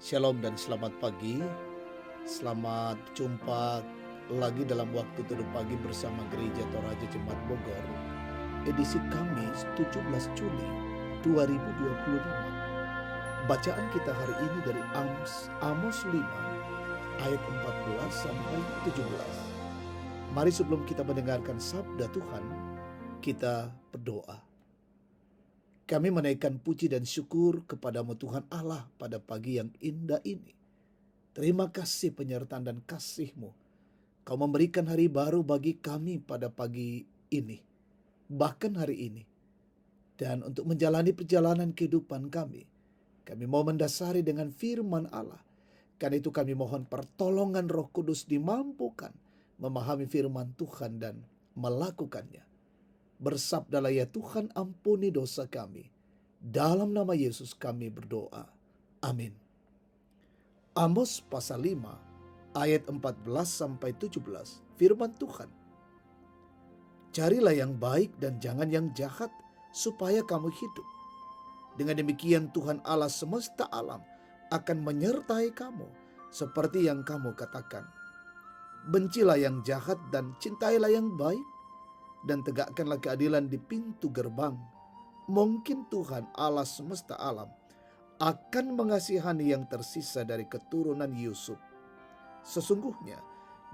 Shalom dan selamat pagi. Selamat jumpa lagi dalam waktu teduh pagi bersama Gereja Toraja Jemaat Bogor. Edisi Kamis 17 Juli 2025. Bacaan kita hari ini dari Amos 5 ayat 14 sampai 17. Mari sebelum kita mendengarkan sabda Tuhan, kita berdoa. Kami menaikkan puji dan syukur kepadamu Tuhan Allah pada pagi yang indah ini. Terima kasih penyertaan dan kasih-Mu. Kau memberikan hari baru bagi kami pada pagi ini, bahkan hari ini. Dan untuk menjalani perjalanan kehidupan kami mau mendasari dengan firman Allah. Karena itu kami mohon pertolongan Roh Kudus dimampukan memahami firman Tuhan dan melakukannya. Bersabdalah ya Tuhan, ampuni dosa kami. Dalam nama Yesus kami berdoa. Amin. Amos pasal 5 ayat 14 sampai 17. Firman Tuhan. Carilah yang baik dan jangan yang jahat supaya kamu hidup. Dengan demikian Tuhan Allah semesta alam akan menyertai kamu seperti yang kamu katakan. Bencilah yang jahat dan cintailah yang baik, dan tegakkanlah keadilan di pintu gerbang. Mungkin Tuhan Allah semesta alam akan mengasihani yang tersisa dari keturunan Yusuf. Sesungguhnya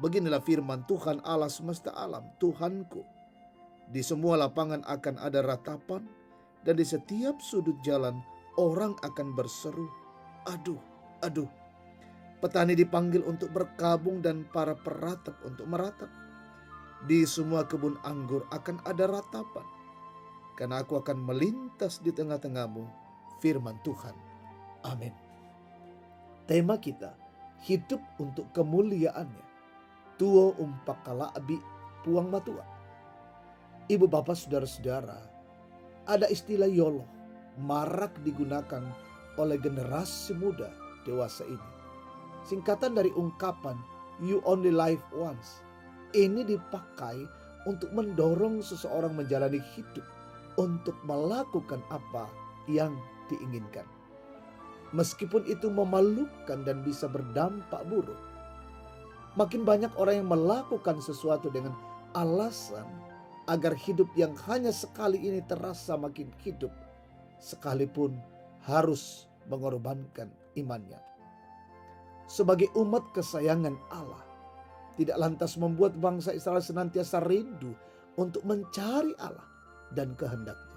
beginilah firman Tuhan Allah semesta alam, Tuhanku. Di semua lapangan akan ada ratapan, dan di setiap sudut jalan orang akan berseru, aduh, aduh. Petani dipanggil untuk berkabung dan para peratap untuk meratap. Di semua kebun anggur akan ada ratapan, karena aku akan melintas di tengah-tengahmu, firman Tuhan. Amin. Tema kita, hidup untuk kemuliaannya. Tuo umpakala abi puang matua. Ibu bapak saudara-saudara, ada istilah YOLO, marak digunakan oleh generasi muda dewasa ini. Singkatan dari ungkapan you only live once. Ini dipakai untuk mendorong seseorang menjalani hidup untuk melakukan apa yang diinginkan. Meskipun itu memalukan dan bisa berdampak buruk. Makin banyak orang yang melakukan sesuatu dengan alasan agar hidup yang hanya sekali ini terasa makin hidup, sekalipun harus mengorbankan imannya. Sebagai umat kesayangan Allah, tidak lantas membuat bangsa Israel senantiasa rindu untuk mencari Allah dan kehendaknya.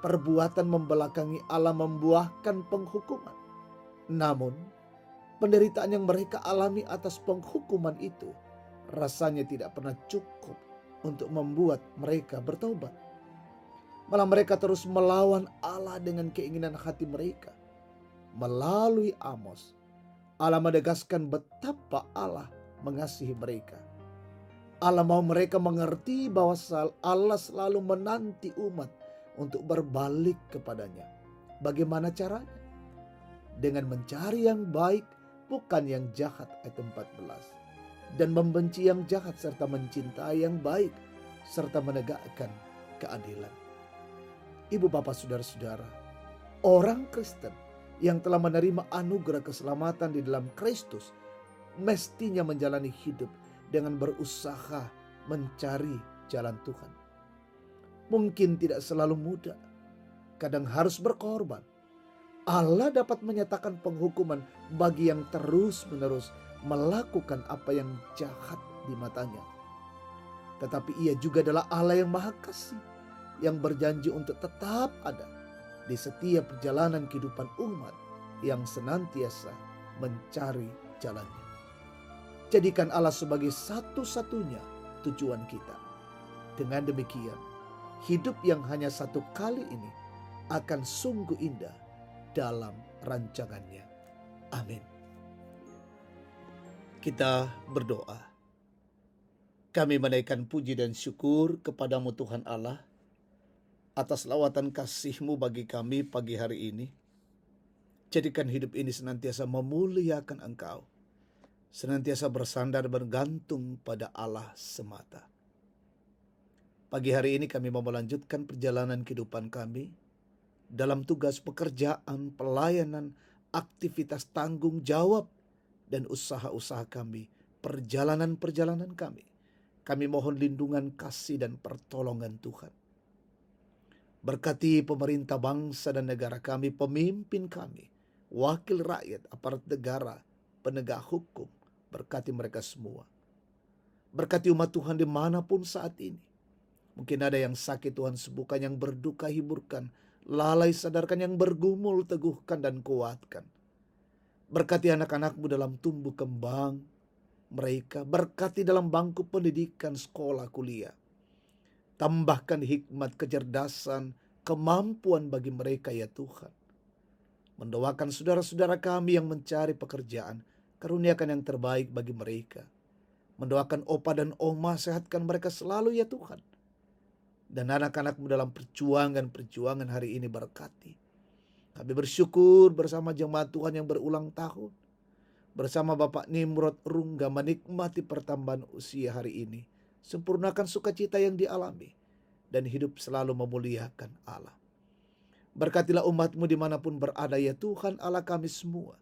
Perbuatan membelakangi Allah membuahkan penghukuman. Namun, penderitaan yang mereka alami atas penghukuman itu rasanya tidak pernah cukup untuk membuat mereka bertobat. Malah mereka terus melawan Allah dengan keinginan hati mereka. Melalui Amos, Allah menegaskan betapa Allah mengasihi mereka. Allah mau mereka mengerti bahwa Allah selalu menanti umat untuk berbalik kepadanya. Bagaimana caranya? Dengan mencari yang baik, bukan yang jahat, ayat 14. Dan membenci yang jahat serta mencintai yang baik, serta menegakkan keadilan. Ibu bapak saudara-saudara, orang Kristen yang telah menerima anugerah keselamatan di dalam Kristus mestinya menjalani hidup dengan berusaha mencari jalan Tuhan. Mungkin tidak selalu mudah, kadang harus berkorban. Allah dapat menyatakan penghukuman bagi yang terus-menerus melakukan apa yang jahat di matanya. Tetapi Ia juga adalah Allah yang Maha Kasih, yang berjanji untuk tetap ada di setiap perjalanan kehidupan umat yang senantiasa mencari jalannya. Jadikan Allah sebagai satu-satunya tujuan kita. Dengan demikian, hidup yang hanya satu kali ini akan sungguh indah dalam rancangannya. Amin. Kita berdoa. Kami menaikkan puji dan syukur kepadamu Tuhan Allah atas lawatan kasih-Mu bagi kami pagi hari ini. Jadikan hidup ini senantiasa memuliakan Engkau, senantiasa bersandar bergantung pada Allah semata. Pagi hari ini kami mau melanjutkan perjalanan kehidupan kami dalam tugas pekerjaan, pelayanan, aktivitas tanggung jawab dan usaha-usaha kami, perjalanan-perjalanan kami. Kami mohon lindungan, kasih, dan pertolongan Tuhan. Berkati pemerintah bangsa dan negara kami, pemimpin kami, wakil rakyat, aparat negara, penegak hukum. Berkati mereka semua. Berkati umat Tuhan dimanapun saat ini. Mungkin ada yang sakit, Tuhan sembuhkan, yang berduka hiburkan, lalai sadarkan, yang bergumul teguhkan dan kuatkan. Berkati anak-anakmu dalam tumbuh kembang mereka, berkati dalam bangku pendidikan sekolah kuliah. Tambahkan hikmat, kecerdasan, kemampuan bagi mereka ya Tuhan. Mendoakan saudara-saudara kami yang mencari pekerjaan, karuniakan yang terbaik bagi mereka. Mendoakan opa dan oma, sehatkan mereka selalu ya Tuhan. Dan anak-anakmu dalam perjuangan hari ini berkati. Kami bersyukur bersama jemaat Tuhan yang berulang tahun. Bersama Bapak Nimrod Rungga menikmati pertambahan usia hari ini. Sempurnakan sukacita yang dialami. Dan hidup selalu memuliakan Allah. Berkatilah umatmu dimanapun berada ya Tuhan Allah kami semua.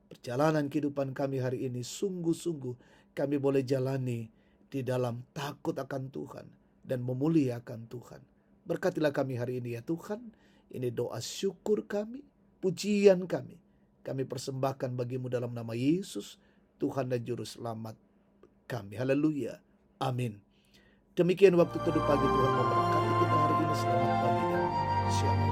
Perjalanan kehidupan kami hari ini sungguh-sungguh kami boleh jalani di dalam takut akan Tuhan dan memuliakan Tuhan. Berkatilah kami hari ini ya Tuhan. Ini doa syukur kami, pujian kami. Kami persembahkan bagimu dalam nama Yesus, Tuhan dan Juru Selamat kami. Haleluya. Amin. Demikian waktu teduh pagi, Tuhan memberkati kita hari ini. Selamat pagi dan shalom.